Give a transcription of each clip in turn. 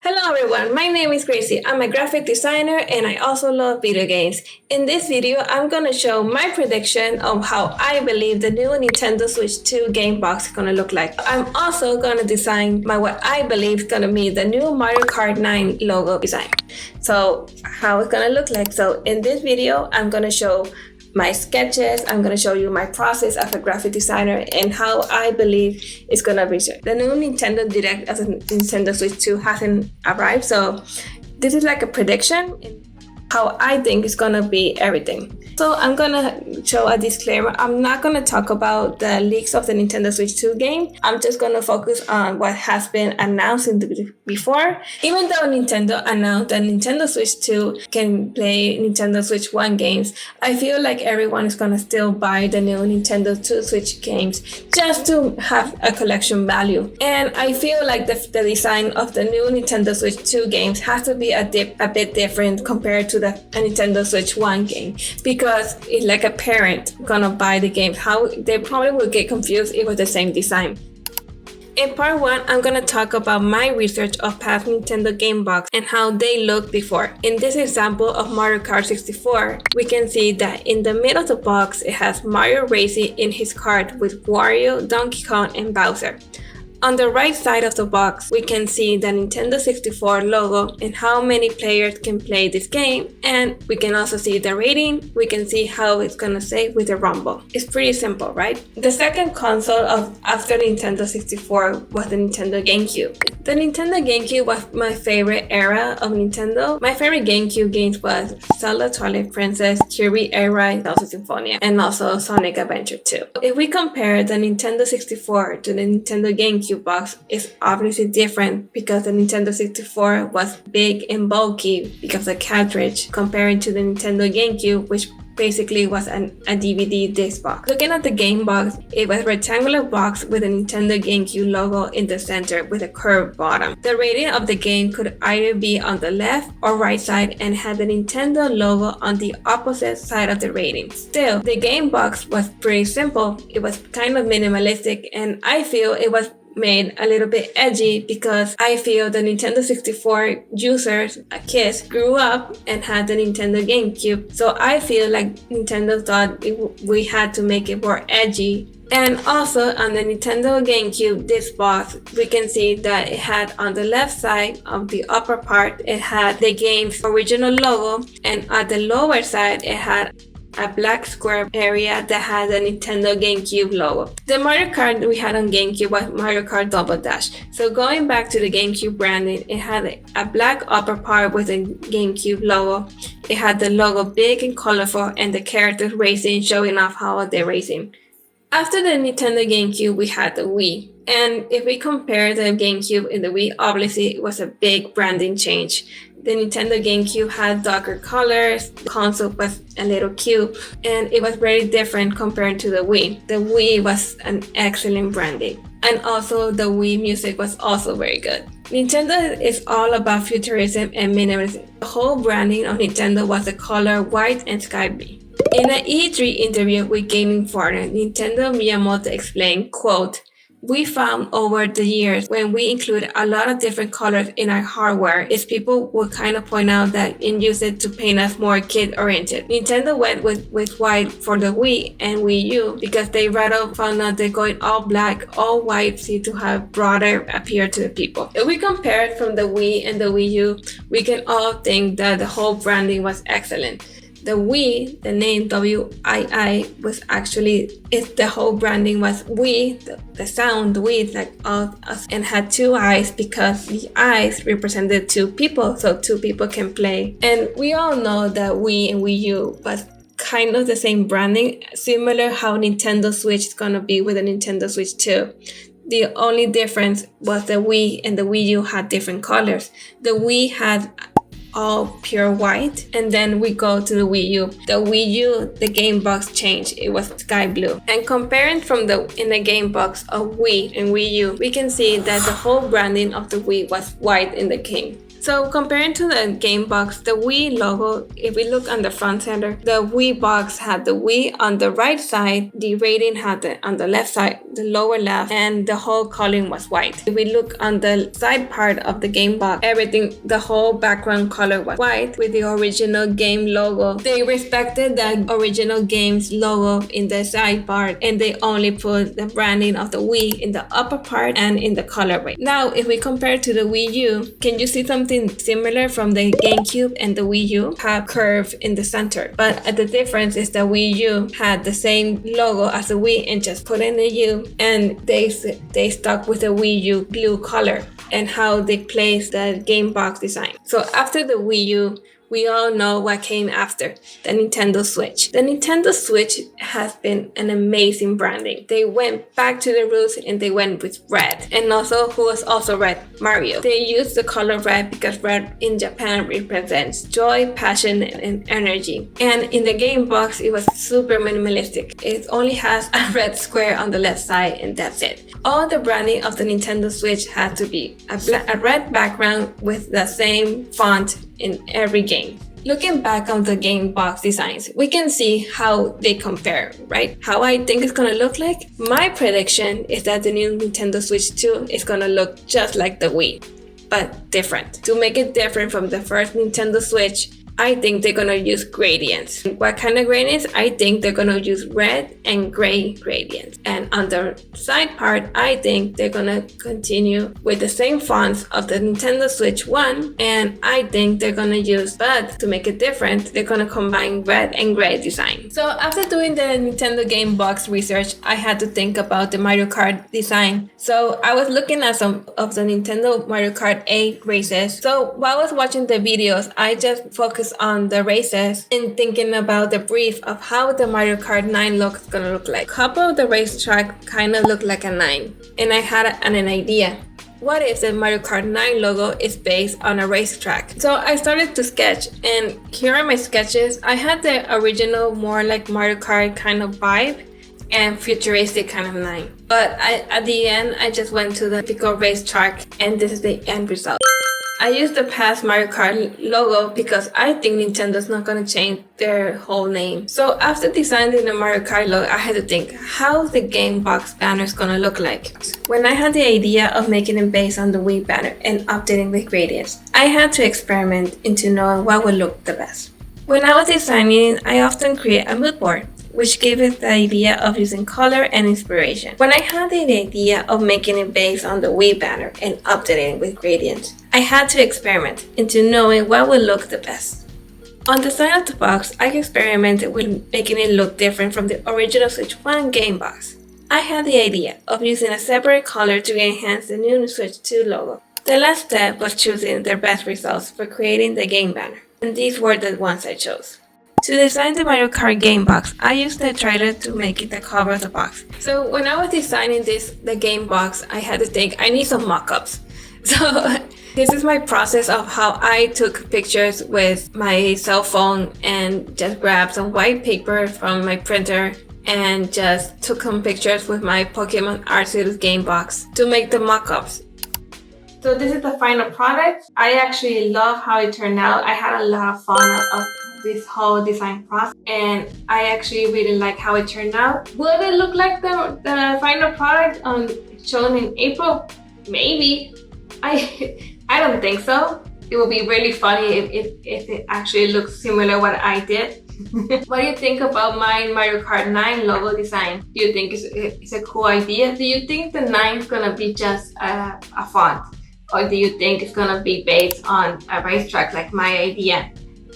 Hello everyone, my name is Graysea. I'm a graphic designer and I also love video games. In this video, I'm gonna show my prediction of how I believe the new Nintendo Switch 2 game box is gonna look like. I'm also gonna design what I believe is gonna be the new Mario Kart 9 logo design. So how it's gonna look like. So in this video, I'm gonna show my sketches. I'm going to show you my process as a graphic designer and how I believe it's going to be. The new Nintendo Direct as a Nintendo Switch 2 hasn't arrived, so this is like a prediction in how I think it's going to be everything. So I'm going to show a disclaimer. I'm not going to talk about the leaks of the Nintendo Switch 2 game. I'm just going to focus on what has been announced before. Even though Nintendo announced that Nintendo Switch 2 can play Nintendo Switch 1 games, I feel like everyone is going to still buy the new Nintendo 2 Switch games just to have a collection value. And I feel like the design of the new Nintendo Switch 2 games has to be a bit different compared to the Nintendo Switch 1 game, because it's like a parent gonna buy the game. How they probably will get confused if it was the same design. In part 1, I'm gonna talk about my research of past Nintendo game box and how they looked before. In this example of Mario Kart 64, we can see that in the middle of the box, it has Mario racing in his kart with Wario, Donkey Kong, and Bowser. On the right side of the box, we can see the Nintendo 64 logo and how many players can play this game, and we can also see the rating. We can see how it's gonna save with the rumble. It's pretty simple, right? The second console after Nintendo 64 was the Nintendo GameCube. The Nintendo GameCube was my favorite era of Nintendo. My favorite GameCube games was Zelda Twilight Princess, Kirby Air Ride, Bowser's Symphonia, and also Sonic Adventure 2. If we compare the Nintendo 64 to the Nintendo GameCube box, is obviously different because the Nintendo 64 was big and bulky because of the cartridge, comparing to the Nintendo GameCube, which basically was a DVD disc box. Looking at the game box, it was a rectangular box with a Nintendo GameCube logo in the center with a curved bottom. The rating of the game could either be on the left or right side and had the Nintendo logo on the opposite side of the rating. Still, the game box was pretty simple. It was kind of minimalistic, and I feel it was made a little bit edgy because I feel the Nintendo 64 users, kids, grew up and had the Nintendo GameCube. So I feel like Nintendo thought we had to make it more edgy. And also on the Nintendo GameCube disc box, we can see that it had on the left side of the upper part, it had the game's original logo, and at the lower side, it had a black square area that had the Nintendo GameCube logo. The Mario Kart we had on GameCube was Mario Kart Double Dash. So going back to the GameCube branding, it had a black upper part with the GameCube logo. It had the logo big and colorful and the characters racing, showing off how they're racing. After the Nintendo GameCube, we had the Wii. And if we compare the GameCube and the Wii, obviously it was a big branding change. The Nintendo GameCube had darker colors, the console was a little cube, and it was very different compared to the Wii. The Wii was an excellent branding. And also the Wii music was also very good. Nintendo is all about futurism and minimalism. The whole branding of Nintendo was the color white and sky blue. In an E3 interview with Gaming Foreigner, Nintendo Miyamoto explained, quote, "We found over the years when we included a lot of different colors in our hardware is people would kind of point out that and use it to paint us more kid-oriented. Nintendo went with white for the Wii and Wii U because they rather found out that going all black, all white seemed to have broader appeal to the people." If we compare it from the Wii and the Wii U, we can all think that the whole branding was excellent. The Wii, the name W-I-I, was actually, the whole branding was Wii, the sound, Wii, like all us, and had two eyes because the eyes represented two people, so two people can play. And we all know that Wii and Wii U was kind of the same branding, similar how Nintendo Switch is gonna be with the Nintendo Switch 2. The only difference was the Wii and the Wii U had different colors. The Wii had all pure white, and then we go to the Wii U. The Wii U, the game box changed, it was sky blue. And comparing from in the game box of Wii and Wii U, we can see that the whole branding of the Wii was white in the game. So comparing to the game box, the Wii logo, if we look on the front center, the Wii box had the Wii on the right side, the rating had on the left side, the lower left, and the whole coloring was white. If we look on the side part of the game box, everything, the whole background color was white with the original game logo. They respected the original game's logo in the side part, and they only put the branding of the Wii in the upper part and in the colorway. Now, if we compare to the Wii U, can you see something similar from the GameCube and the Wii U? Have curve in the center, but the difference is the Wii U had the same logo as the Wii and just put in the U, and they stuck with the Wii U blue color and how they placed the game box design. So after the Wii U, we all know what came after, the Nintendo Switch. The Nintendo Switch has been an amazing branding. They went back to the roots and they went with red. And also, who was also red? Mario. They used the color red because red in Japan represents joy, passion, and energy. And in the game box, it was super minimalistic. It only has a red square on the left side and that's it. All the branding of the Nintendo Switch had to be a red background with the same font in every game. Looking back on the game box designs, we can see how they compare, right? How I think it's gonna look like. My prediction is that the new Nintendo Switch 2 is gonna look just like the Wii, but different. To make it different from the first Nintendo Switch, I think they're gonna use gradients. What kind of gradients? I think they're gonna use red and gray gradients. And on the side part, I think they're gonna continue with the same fonts of the Nintendo Switch 1. And I think they're gonna use, but to make it different, they're gonna combine red and gray design. So after doing the Nintendo Game Box research, I had to think about the Mario Kart design. So I was looking at some of the Nintendo Mario Kart 8 races. So while I was watching the videos, I just focused on the races and thinking about the brief of how the Mario Kart 9 look is gonna look like. A couple of the racetrack kind of look like a 9, and I had an idea. What if the Mario Kart 9 logo is based on a racetrack? So I started to sketch, and here are my sketches. I had the original, more like Mario Kart kind of vibe and futuristic kind of 9. But at the end, I just went to the typical racetrack, and this is the end result. I used the past Mario Kart logo because I think Nintendo's not going to change their whole name. So after designing the Mario Kart logo, I had to think, how's the game box banner going to look like? When I had the idea of making it based on the Wii banner and updating with gradients, I had to experiment into knowing what would look the best. When I was designing, I often create a mood board, which gave us the idea of using color and inspiration. When I had the idea of making it based on the Wii banner and updating with gradients, I had to experiment into knowing what would look the best. On the side of the box, I experimented with making it look different from the original Switch 1 game box. I had the idea of using a separate color to enhance the new Switch 2 logo. The last step was choosing the best results for creating the game banner, and these were the ones I chose. To design the Mario Kart game box, I used the trailer to make it the cover of the box. So when I was designing the game box, I had to think, I need some mock-ups. So this is my process of how I took pictures with my cell phone and just grabbed some white paper from my printer and just took some pictures with my Pokemon Arceus game box to make the mock-ups. So this is the final product. I actually love how it turned out. I had a lot of fun of this whole design process, and I actually really like how it turned out. Will it look like the final product shown in April? Maybe. I don't think so. It would be really funny if it actually looks similar what I did. What do you think about my Mario Kart 9 logo design? Do you think it's a cool idea? Do you think the 9 is gonna be just a font? Or do you think it's gonna be based on a racetrack like my idea?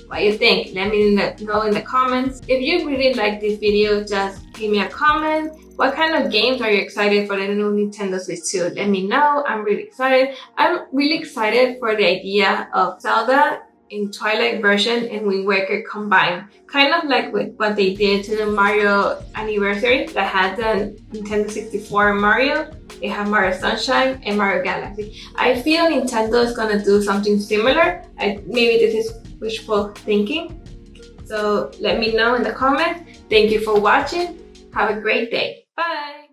What do you think? Let me know in the comments. If you really like this video, just give me a comment. What kind of games are you excited for the new Nintendo Switch 2? Let me know. I'm really excited. I'm really excited for the idea of Zelda in Twilight version and Wind Waker combined. Kind of like with what they did to the Mario anniversary that had the Nintendo 64 Mario. They have Mario Sunshine and Mario Galaxy. I feel Nintendo is gonna do something similar. Maybe this is wishful thinking. So let me know in the comments. Thank you for watching. Have a great day. Bye.